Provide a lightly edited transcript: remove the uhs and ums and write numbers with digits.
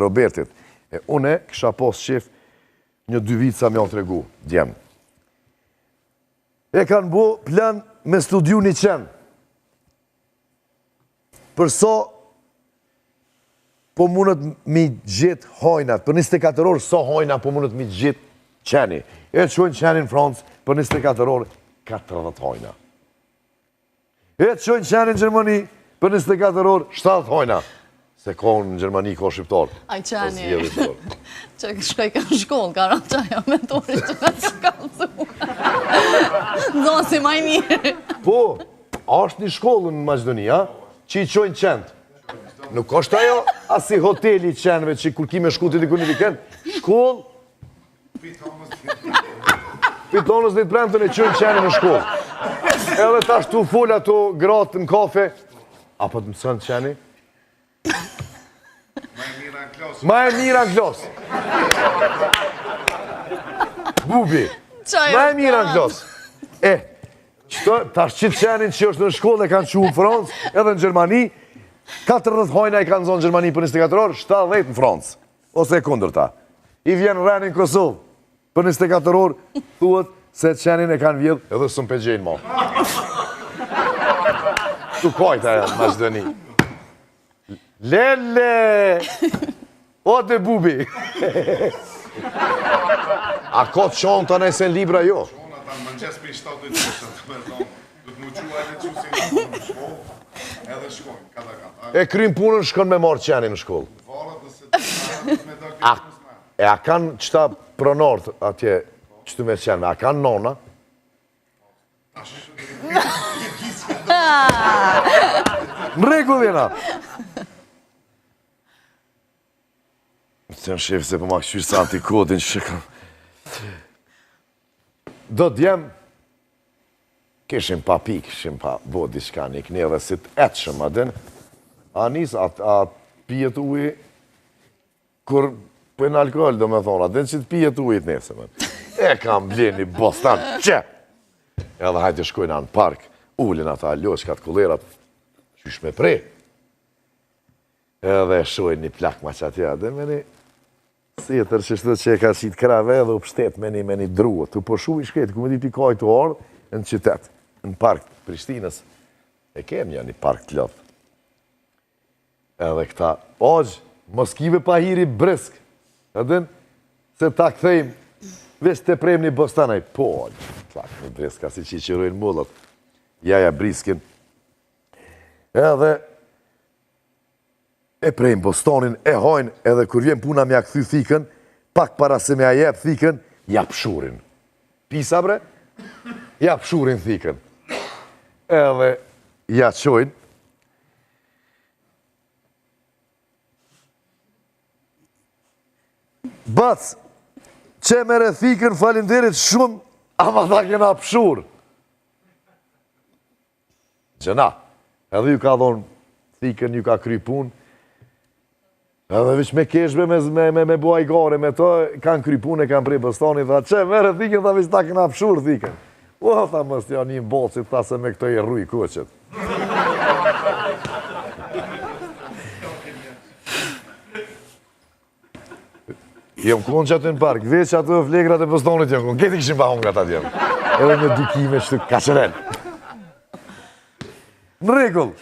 Robertit. Une kësha pos qef një 2 vit sa me o të regu, djem. E kanë bo plan me studiu një qenë. Përso po mundët mi gjithë hojnat, për 24 orë, so hojna po mundët mi gjithë qeni. E të shojnë qeni në Francë, për 24 orë, 40 hojna. E të shojnë qeni në Gjermani, për 24 orë, 7 hojna. Se ka në Gjermani, ka shqiptar. Aj qeni, që shkoj ka në shkollë, ka rënë qaja mentorit që nga ka kalësu. Zonë si maj mirë. Po, është një shkollë në Maqedonia, që i qojnë qendë. Nuk është ajo asi hoteli i qenëve që kur ki me shku të diku një vikend, shkollë, pitonës dhe të premtën e qojnë qenë në shkollë. Edhe ta shtu full ato gratë në kafe, apo të mësën qeni? Ma e mira në klasë. Bubi, ma e mira në klasë. Ta shqitë qenin që është në shkollë e kanë që në Francë, edhe në Gjermani, 40 hojna i kanë zonë në Gjermani për 24 orë, 70 në Francë, ose e kundër ta. I vjenë reni në Kosovë, për 24 orë, thuët se qenin e kanë vjedhë, edhe së më pegjenë ma. Tu kajta e në Maqedoni. Lele! O të bubi! A ka të qonë të nëjse në libra jo? Më gjesë për i 7 dojtë të mërdonë, du të më qua edhe që si në shkollë, edhe shkojnë, kata. E krym punën shkon me marë qeni në shkollë. Varët dhe se të me do këtë mësme. E a kanë qëta pronartë atje, qëtu me qenëve, a kanë nona? Në regull jena. Të në shefë se për ma këshyrë sa antikodin që shëkën. Do t'jem, kishim pa pikë, kishim pa bo diçka një këne dhe si t'etëshëm adin, a nisë, a pijet ujë, kur për në alkohol do me thonë, adin që t'pijet ujë t'nese, e kam bleni bostan, që? Edhe hajtë shkojnë anë park, ullin ata loqkat, kullerat, qysh me prej. Edhe shojnë një plak ma që atje, adin me një, si e tërë që shtë që e ka qitë krave edhe u pështet me një druët. Tu po shu i shketë, ku me di pikaj të ardhë në qytet, në park Prishtinës. E kem një park të lotë. Edhe këta, aqë, moskive pa hiri brisk. Edhin, se ta këthejmë, veç të prejmë një bostanaj. Po, aqë, klak në brisk, ka si që i qërojnë mullët. Jaja briskin. Edhe, e prejmë bostonin, e hojnë, edhe kur vjen puna me a këthy thikën, pak para se me a jep thikën, jap shurin. Pisa bre? Jap shurin thikën. Edhe ja qojnë. Bac, që mere thikën falinderit shumë, ama tha kena pshur. Gjena, edhe ju ka dhonë thikën, ju ka kry punë, edhe vish me keshbe me bua i gare, me to, kanë kry punë, kanë prej bëstani, tha, që mere thikën, tha vish ta kena pshur thikën. O, tha mës, ja një bocit, tha se me këto i rruj koqet. Jem konë që aty në park, veç aty flegrat e bëstanit jem konë, këti këshim pa hongrat aty jem. Edhe me dukime që të kaqeren. Në regull.